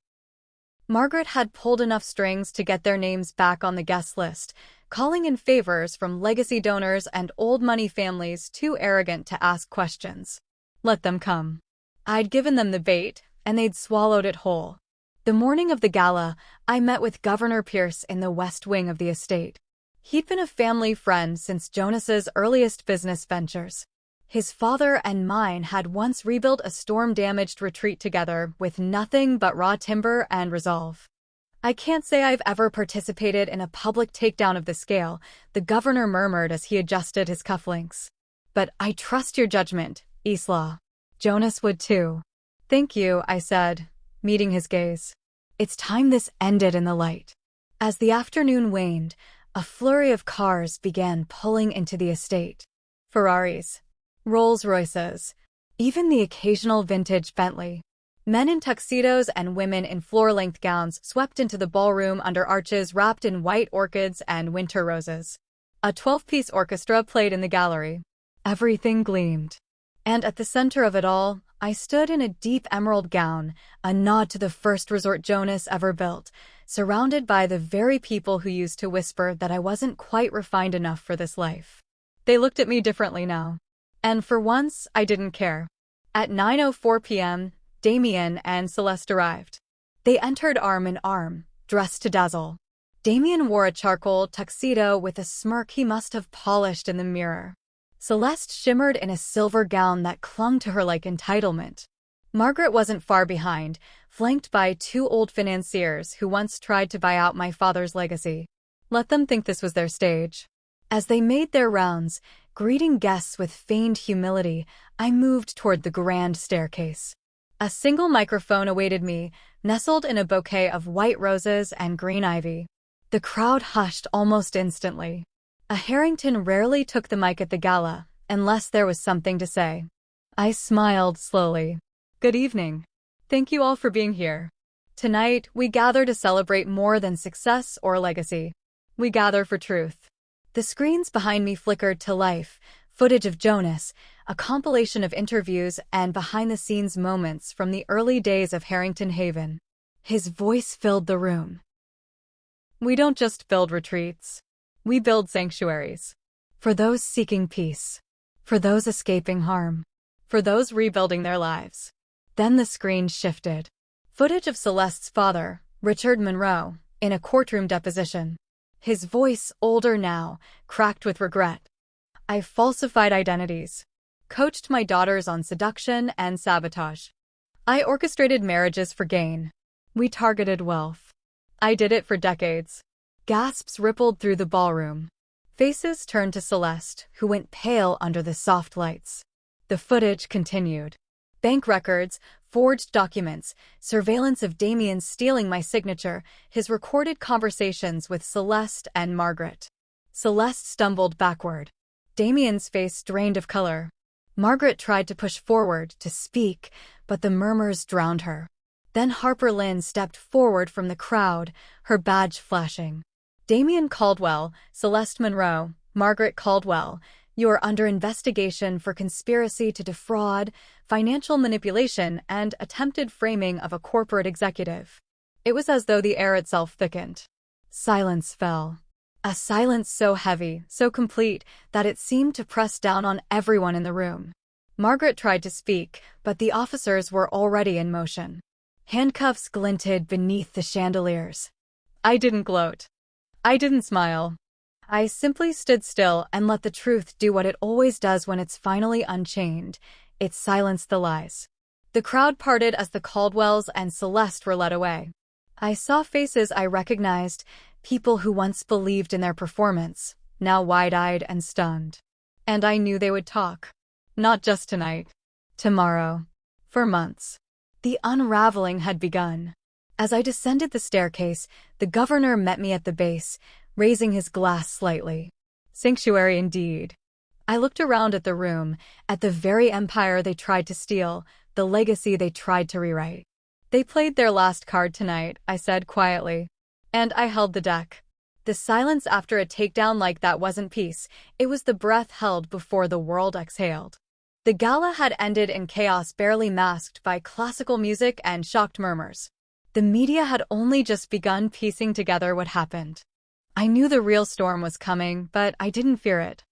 Margaret had pulled enough strings to get their names back on the guest list, calling in favors from legacy donors and old money families too arrogant to ask questions. Let them come. I'd given them the bait, and they'd swallowed it whole. The morning of the gala, I met with Governor Pierce in the West Wing of the estate. He'd been a family friend since Jonas's earliest business ventures. His father and mine had once rebuilt a storm-damaged retreat together with nothing but raw timber and resolve. I can't say I've ever participated in a public takedown of the scale, the governor murmured as he adjusted his cufflinks. But I trust your judgment, Isla. Jonas would too. Thank you, I said, meeting his gaze. It's time this ended in the light. As the afternoon waned, a flurry of cars began pulling into the estate. Ferraris, Rolls-Royces, even the occasional vintage Bentley. Men in tuxedos and women in floor-length gowns swept into the ballroom under arches wrapped in white orchids and winter roses. A 12-piece orchestra played in the gallery. Everything gleamed. And at the center of it all, I stood in a deep emerald gown, a nod to the first resort Jonas ever built, surrounded by the very people who used to whisper that I wasn't quite refined enough for this life. They looked at me differently now. And for once, I didn't care. At 9:04 p.m., Damien and Celeste arrived. They entered arm in arm, dressed to dazzle. Damien wore a charcoal tuxedo with a smirk he must have polished in the mirror. Celeste shimmered in a silver gown that clung to her like entitlement. Margaret wasn't far behind, flanked by two old financiers who once tried to buy out my father's legacy. Let them think this was their stage. As they made their rounds, greeting guests with feigned humility, I moved toward the grand staircase. A single microphone awaited me, nestled in a bouquet of white roses and green ivy. The crowd hushed almost instantly. A Harrington rarely took the mic at the gala, unless there was something to say. I smiled slowly. Good evening. Thank you all for being here. Tonight, we gather to celebrate more than success or legacy. We gather for truth. The screens behind me flickered to life, footage of Jonas, a compilation of interviews and behind-the-scenes moments from the early days of Harrington Haven. His voice filled the room. We don't just build retreats. We build sanctuaries. For those seeking peace. For those escaping harm. For those rebuilding their lives. Then the screen shifted. Footage of Celeste's father, Richard Monroe, in a courtroom deposition. His voice, older now, cracked with regret. I falsified identities. Coached my daughters on seduction and sabotage. I orchestrated marriages for gain. We targeted wealth. I did it for decades. Gasps rippled through the ballroom. Faces turned to Celeste, who went pale under the soft lights. The footage continued. Bank records, forged documents, surveillance of Damien stealing my signature, his recorded conversations with Celeste and Margaret. Celeste stumbled backward. Damien's face drained of color. Margaret tried to push forward, to speak, but the murmurs drowned her. Then Harper Lynn stepped forward from the crowd, her badge flashing. Damien Caldwell, Celeste Monroe, Margaret Caldwell, you are under investigation for conspiracy to defraud, financial manipulation, and attempted framing of a corporate executive. It was as though the air itself thickened. Silence fell. A silence so heavy, so complete, that it seemed to press down on everyone in the room. Margaret tried to speak, but the officers were already in motion. Handcuffs glinted beneath the chandeliers. I didn't gloat. I didn't smile. I simply stood still and let the truth do what it always does when it's finally unchained. It silenced the lies. The crowd parted as the Caldwells and Celeste were led away. I saw faces I recognized, people who once believed in their performance, now wide-eyed and stunned. And I knew they would talk. Not just tonight. Tomorrow. For months. The unraveling had begun. As I descended the staircase, the governor met me at the base, raising his glass slightly. Sanctuary indeed. I looked around at the room, at the very empire they tried to steal, the legacy they tried to rewrite. They played their last card tonight, I said quietly. And I held the deck. The silence after a takedown like that wasn't peace, it was the breath held before the world exhaled. The gala had ended in chaos barely masked by classical music and shocked murmurs. The media had only just begun piecing together what happened. I knew the real storm was coming, but I didn't fear it.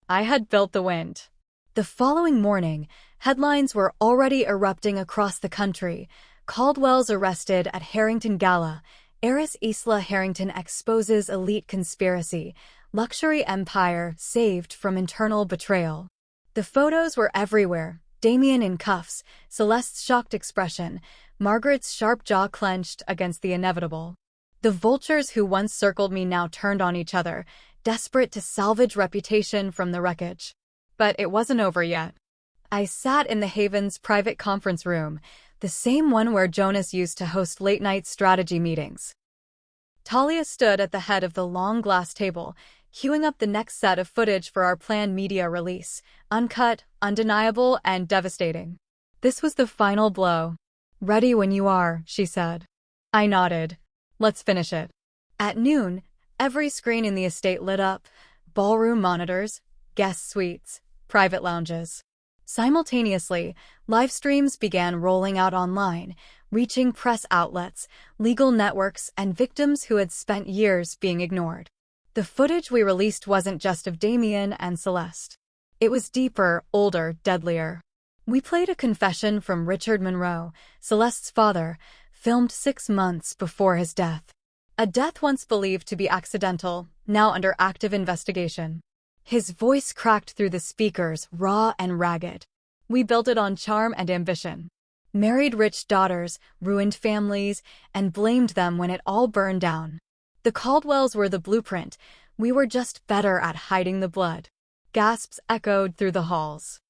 I had built the wind. The following morning, headlines were already erupting across the country. Caldwell's arrested at Harrington Gala. Heiress Isla Harrington exposes elite conspiracy. Luxury empire saved from internal betrayal. The photos were everywhere. Damien in cuffs, Celeste's shocked expression, Margaret's sharp jaw clenched against the inevitable. The vultures who once circled me now turned on each other, desperate to salvage reputation from the wreckage. But it wasn't over yet. I sat in the Haven's private conference room, the same one where Jonas used to host late-night strategy meetings. Talia stood at the head of the long glass table, queuing up the next set of footage for our planned media release, uncut, undeniable, and devastating. This was the final blow. "Ready when you are," she said. I nodded. "Let's finish it." At noon, every screen in the estate lit up: ballroom monitors, guest suites, private lounges. Simultaneously, live streams began rolling out online, reaching press outlets, legal networks, and victims who had spent years being ignored. The footage we released wasn't just of Damien and Celeste. It was deeper, older, deadlier. We played a confession from Richard Monroe, Celeste's father, filmed 6 months before his death. A death once believed to be accidental, now under active investigation. His voice cracked through the speakers, raw and ragged. We built it on charm and ambition. Married rich daughters, ruined families, and blamed them when it all burned down. The Caldwells were the blueprint. We were just better at hiding the blood. Gasps echoed through the halls.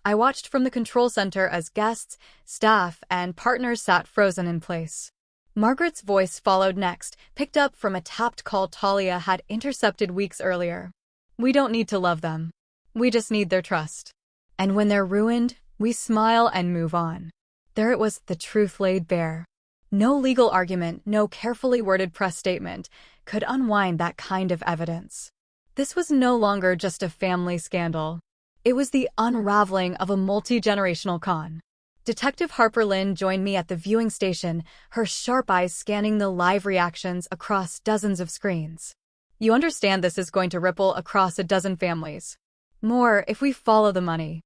I watched from the control center as guests, staff, and partners sat frozen in place. Margaret's voice followed next, picked up from a tapped call Talia had intercepted weeks earlier. "We don't need to love them. We just need their trust. And when they're ruined, we smile and move on." There it was, the truth laid bare. No legal argument, no carefully worded press statement could unwind that kind of evidence. This was no longer just a family scandal. It was the unraveling of a multi-generational con. Detective Harper Lynn joined me at the viewing station, her sharp eyes scanning the live reactions across dozens of screens. "You understand this is going to ripple across a dozen families. More if we follow the money."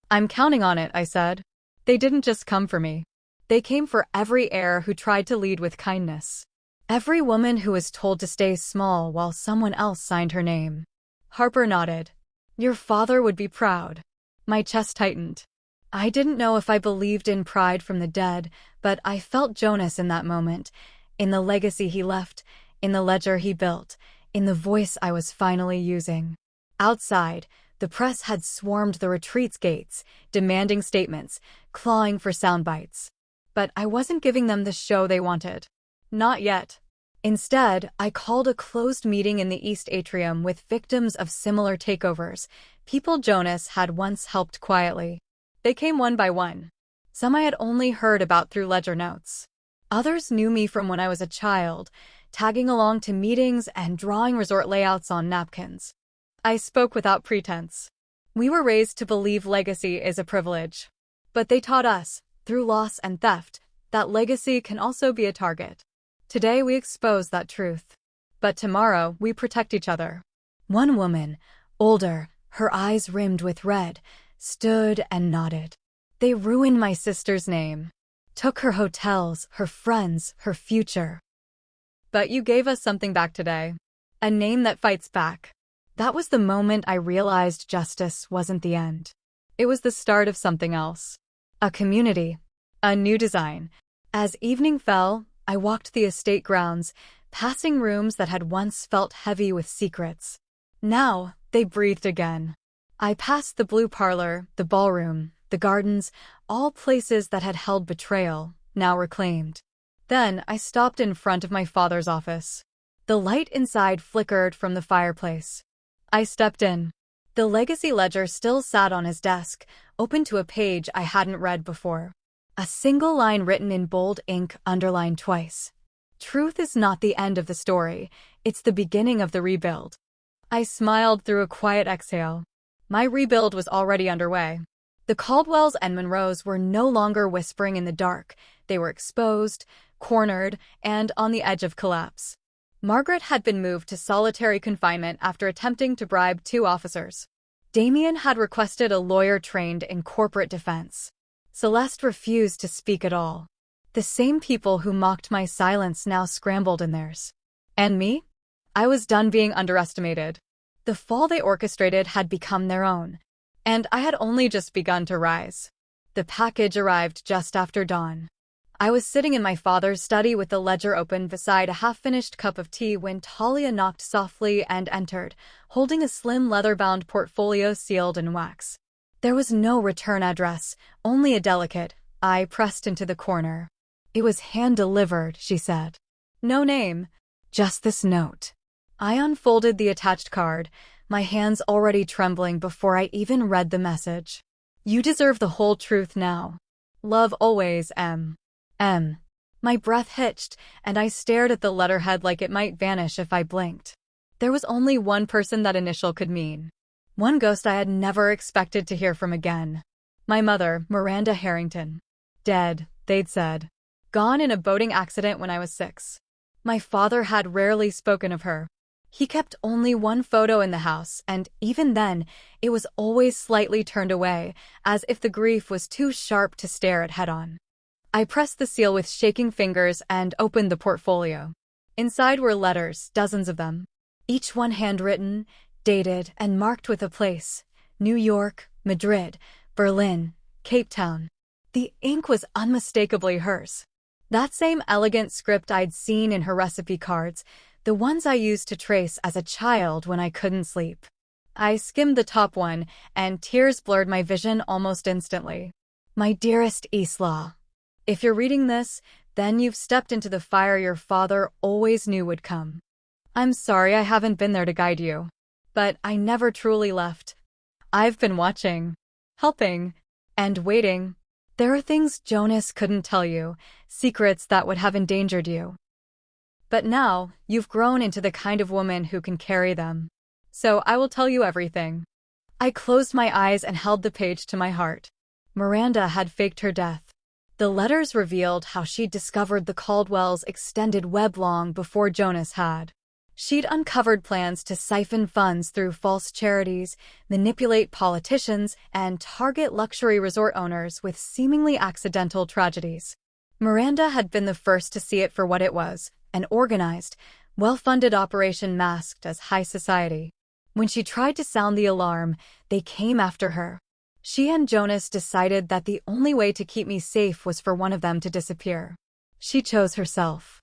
"I'm counting on it," I said. "They didn't just come for me. They came for every heir who tried to lead with kindness. Every woman who was told to stay small while someone else signed her name." Harper nodded. "Your father would be proud." My chest tightened. I didn't know if I believed in pride from the dead, but I felt Jonas in that moment, in the legacy he left, in the ledger he built, in the voice I was finally using. Outside, the press had swarmed the retreat's gates, demanding statements, clawing for sound bites. But I wasn't giving them the show they wanted. Not yet. Instead, I called a closed meeting in the East Atrium with victims of similar takeovers, people Jonas had once helped quietly. They came one by one. Some I had only heard about through ledger notes. Others knew me from when I was a child, tagging along to meetings and drawing resort layouts on napkins. I spoke without pretense. We were raised to believe legacy is a privilege. But they taught us, through loss and theft, that legacy can also be a target. Today we expose that truth. But tomorrow we protect each other. One woman, older, her eyes rimmed with red, stood and nodded. "They ruined my sister's name. Took her hotels, her friends, her future. But you gave us something back today. A name that fights back." That was the moment I realized justice wasn't the end. It was the start of something else. A community. A new design. As evening fell, I walked the estate grounds, passing rooms that had once felt heavy with secrets. Now, they breathed again. I passed the blue parlor, the ballroom, the gardens, all places that had held betrayal, now reclaimed. Then I stopped in front of my father's office. The light inside flickered from the fireplace. I stepped in. The legacy ledger still sat on his desk, open to a page I hadn't read before. A single line written in bold ink, underlined twice. "Truth is not the end of the story, it's the beginning of the rebuild." I smiled through a quiet exhale. My rebuild was already underway. The Caldwells and Monroes were no longer whispering in the dark. They were exposed, cornered, and on the edge of collapse. Margaret had been moved to solitary confinement after attempting to bribe 2 officers. Damien had requested a lawyer trained in corporate defense. Celeste refused to speak at all. The same people who mocked my silence now scrambled in theirs. And me? I was done being underestimated. The fall they orchestrated had become their own, and I had only just begun to rise. The package arrived just after dawn. I was sitting in my father's study with the ledger open beside a half-finished cup of tea when Talia knocked softly and entered, holding a slim leather-bound portfolio sealed in wax. There was no return address, only a delicate eye pressed into the corner. "It was hand-delivered," she said. "No name, just this note." I unfolded the attached card, my hands already trembling before I even read the message. "You deserve the whole truth now. Love always, M. M." My breath hitched, and I stared at the letterhead like it might vanish if I blinked. There was only one person that initial could mean. One ghost I had never expected to hear from again. My mother, Miranda Harrington. Dead, they'd said. Gone in a boating accident when I was 6. My father had rarely spoken of her. He kept only one photo in the house, and even then, it was always slightly turned away, as if the grief was too sharp to stare at head-on. I pressed the seal with shaking fingers and opened the portfolio. Inside were letters, dozens of them. Each one handwritten, dated, and marked with a place. New York, Madrid, Berlin, Cape Town. The ink was unmistakably hers. That same elegant script I'd seen in her recipe cards, the ones I used to trace as a child when I couldn't sleep. I skimmed the top one, and tears blurred my vision almost instantly. "My dearest Isla, if you're reading this, then you've stepped into the fire your father always knew would come. I'm sorry I haven't been there to guide you. But I never truly left. I've been watching, helping, and waiting. There are things Jonas couldn't tell you, secrets that would have endangered you. But now, you've grown into the kind of woman who can carry them. So I will tell you everything." I closed my eyes and held the page to my heart. Miranda had faked her death. The letters revealed how she'd discovered the Caldwells' extended web long before Jonas had. She'd uncovered plans to siphon funds through false charities, manipulate politicians, and target luxury resort owners with seemingly accidental tragedies. Miranda had been the first to see it for what it was, an organized, well-funded operation masked as high society. When she tried to sound the alarm, they came after her. She and Jonas decided that the only way to keep me safe was for one of them to disappear. She chose herself.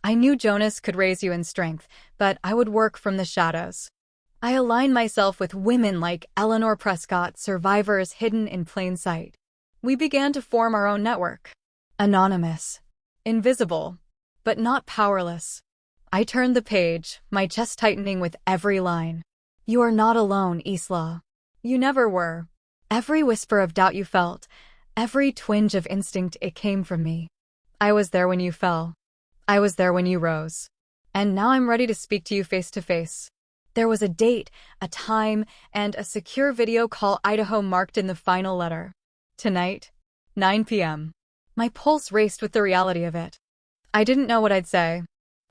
I knew Jonas could raise you in strength, but I would work from the shadows. I aligned myself with women like Eleanor Prescott, survivors hidden in plain sight. We began to form our own network. Anonymous. Invisible. But not powerless. I turned the page, my chest tightening with every line. "You are not alone, Isla. You never were. Every whisper of doubt you felt, every twinge of instinct, it came from me. I was there when you fell. I was there when you rose. And now I'm ready to speak to you face to face." There was a date, a time, and a secure video call Idaho marked in the final letter. Tonight, 9 p.m. My pulse raced with the reality of it. I didn't know what I'd say.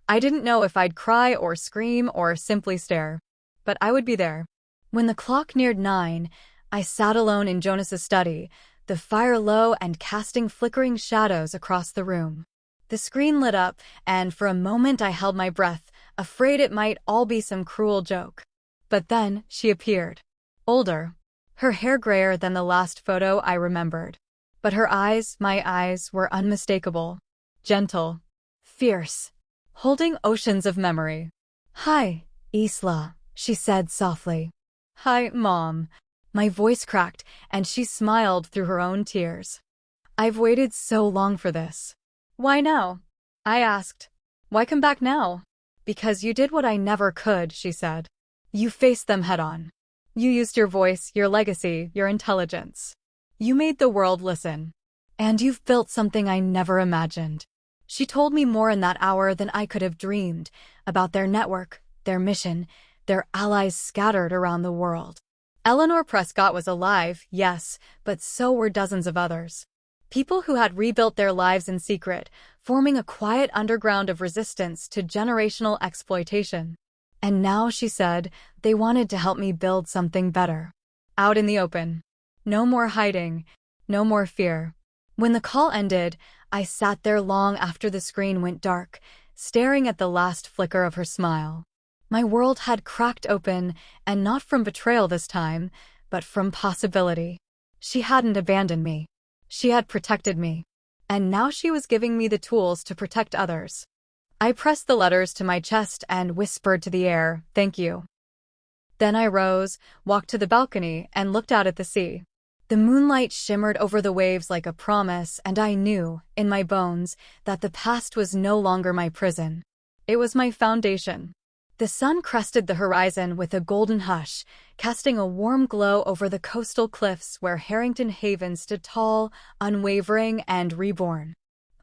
I didn't know if I'd cry or scream or simply stare. But I would be there. When the clock neared 9, I sat alone in Jonas's study, the fire low and casting flickering shadows across the room. The screen lit up, and for a moment I held my breath, afraid it might all be some cruel joke. But then she appeared. Older. Her hair grayer than the last photo I remembered. But her eyes, my eyes, were unmistakable. Gentle. Fierce. Holding oceans of memory. "Hi, Isla," she said softly. "Hi, Mom." My voice cracked, and she smiled through her own tears. "I've waited so long for this." "Why now?" I asked. "Why come back now?" "Because you did what I never could," she said. "You faced them head-on. You used your voice, your legacy, your intelligence. You made the world listen. And you've built something I never imagined." She told me more in that hour than I could have dreamed, about their network, their mission, their allies scattered around the world. Eleanor Prescott was alive, yes, but so were dozens of others. People who had rebuilt their lives in secret, forming a quiet underground of resistance to generational exploitation. And now, she said, they wanted to help me build something better. Out in the open. No more hiding, no more fear. When the call ended, I sat there long after the screen went dark, staring at the last flicker of her smile. My world had cracked open, and not from betrayal this time, but from possibility. She hadn't abandoned me. She had protected me. And now she was giving me the tools to protect others. I pressed the letters to my chest and whispered to the air, "Thank you." Then I rose, walked to the balcony, and looked out at the sea. The moonlight shimmered over the waves like a promise, and I knew, in my bones, that the past was no longer my prison. It was my foundation. The sun crested the horizon with a golden hush, casting a warm glow over the coastal cliffs where Harrington Haven stood tall, unwavering, and reborn.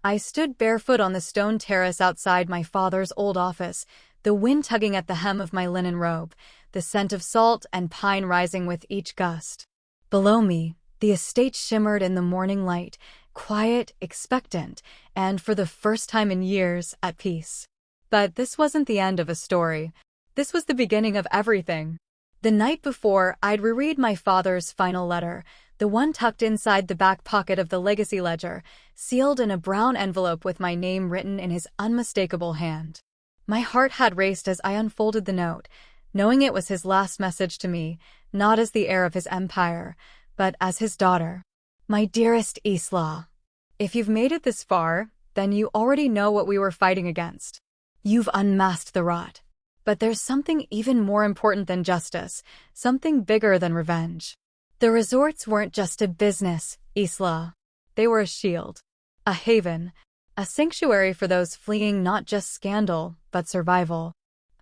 I stood barefoot on the stone terrace outside my father's old office, the wind tugging at the hem of my linen robe, the scent of salt and pine rising with each gust. Below me, the estate shimmered in the morning light, quiet, expectant, and for the first time in years, at peace. But this wasn't the end of a story. This was the beginning of everything. The night before, I'd reread my father's final letter, the one tucked inside the back pocket of the legacy ledger, sealed in a brown envelope with my name written in his unmistakable hand. My heart had raced as I unfolded the note, knowing it was his last message to me, not as the heir of his empire, but as his daughter. My dearest Isla, if you've made it this far, then you already know what we were fighting against. You've unmasked the rot. But there's something even more important than justice, something bigger than revenge. The resorts weren't just a business, Isla. They were a shield, a haven, a sanctuary for those fleeing not just scandal, but survival.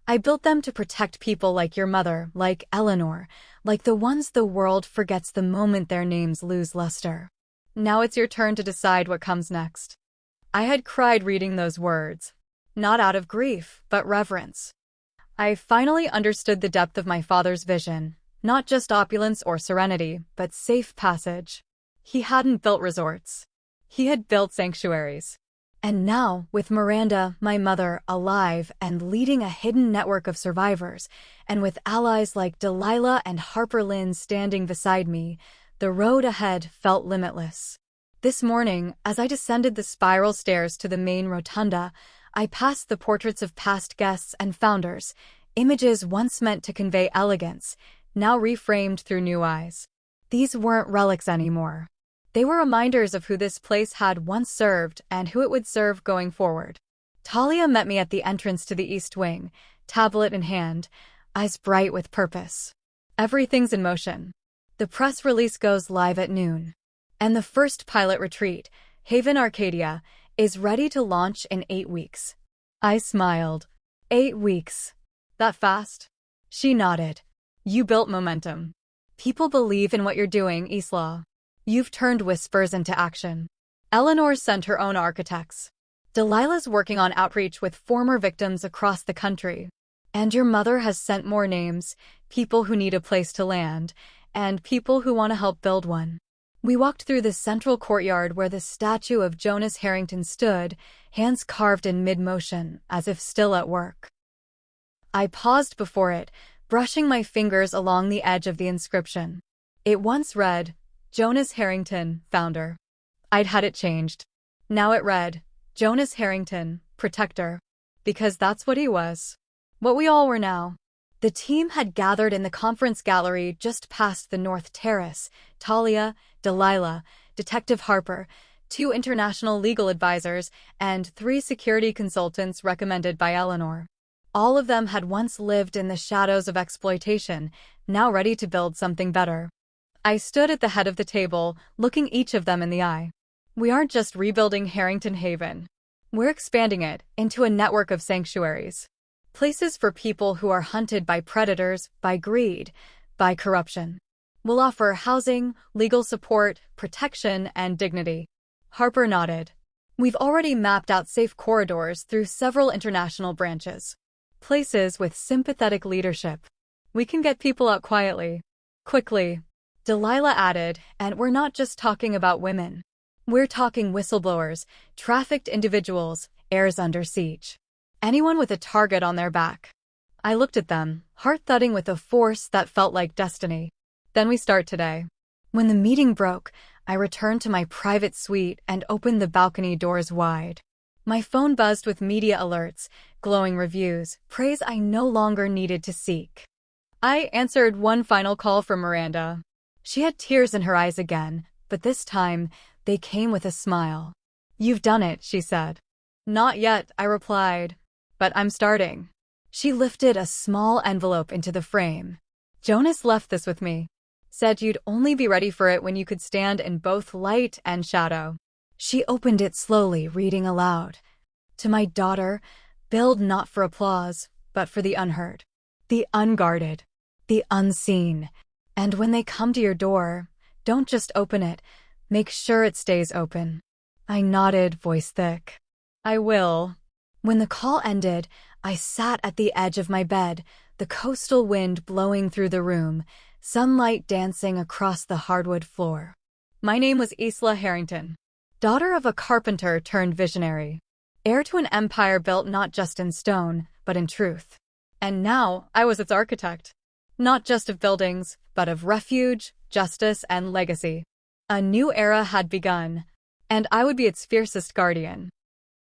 I built them to protect people like your mother, like Eleanor, like the ones the world forgets the moment their names lose luster. Now it's your turn to decide what comes next. I had cried reading those words. Not out of grief, but reverence. I finally understood the depth of my father's vision, not just opulence or serenity, but safe passage. He hadn't built resorts. He had built sanctuaries. And now, with Miranda, my mother, alive and leading a hidden network of survivors, and with allies like Delilah and Harper Lynn standing beside me, the road ahead felt limitless. This morning, as I descended the spiral stairs to the main rotunda, I passed the portraits of past guests and founders, images once meant to convey elegance, now reframed through new eyes. These weren't relics anymore. They were reminders of who this place had once served and who it would serve going forward. Talia met me at the entrance to the East Wing, tablet in hand, eyes bright with purpose. Everything's in motion. The press release goes live at noon. And the first pilot retreat, Haven Arcadia, is ready to launch in 8 weeks. I smiled. 8 weeks. That fast? She nodded. You built momentum. People believe in what you're doing, Isla. You've turned whispers into action. Eleanor sent her own architects. Delilah's working on outreach with former victims across the country. And your mother has sent more names, people who need a place to land, and people who want to help build one. We walked through the central courtyard where the statue of Jonas Harrington stood, hands carved in mid-motion, as if still at work. I paused before it, brushing my fingers along the edge of the inscription. It once read, Jonas Harrington, founder. I'd had it changed. Now it read, Jonas Harrington, protector. Because that's what he was. What we all were now. The team had gathered in the conference gallery just past the North Terrace. Talia, Delilah, Detective Harper, 2 international legal advisors, and 3 security consultants recommended by Eleanor. All of them had once lived in the shadows of exploitation, now ready to build something better. I stood at the head of the table, looking each of them in the eye. We aren't just rebuilding Harrington Haven. We're expanding it into a network of sanctuaries. Places for people who are hunted by predators, by greed, by corruption. We'll offer housing, legal support, protection, and dignity. Harper nodded. We've already mapped out safe corridors through several international branches. Places with sympathetic leadership. We can get people out quietly. Quickly. Delilah added, and we're not just talking about women. We're talking whistleblowers, trafficked individuals, heirs under siege. Anyone with a target on their back. I looked at them, heart thudding with a force that felt like destiny. Then we start today. When the meeting broke, I returned to my private suite and opened the balcony doors wide. My phone buzzed with media alerts, glowing reviews, praise I no longer needed to seek. I answered one final call from Miranda. She had tears in her eyes again, but this time, they came with a smile. "You've done it," she said. "Not yet," I replied. "But I'm starting." She lifted a small envelope into the frame. "Jonas left this with me. Said you'd only be ready for it when you could stand in both light and shadow." She opened it slowly, reading aloud. "To my daughter, build not for applause, but for the unheard, the unguarded, the unseen. And when they come to your door, don't just open it, make sure it stays open." I nodded, voice thick. "I will." When the call ended, I sat at the edge of my bed, the coastal wind blowing through the room, sunlight dancing across the hardwood floor. My name was Isla Harrington, daughter of a carpenter turned visionary, heir to an empire built not just in stone, but in truth. And now I was its architect, not just of buildings, but of refuge, justice, and legacy. A new era had begun, and I would be its fiercest guardian.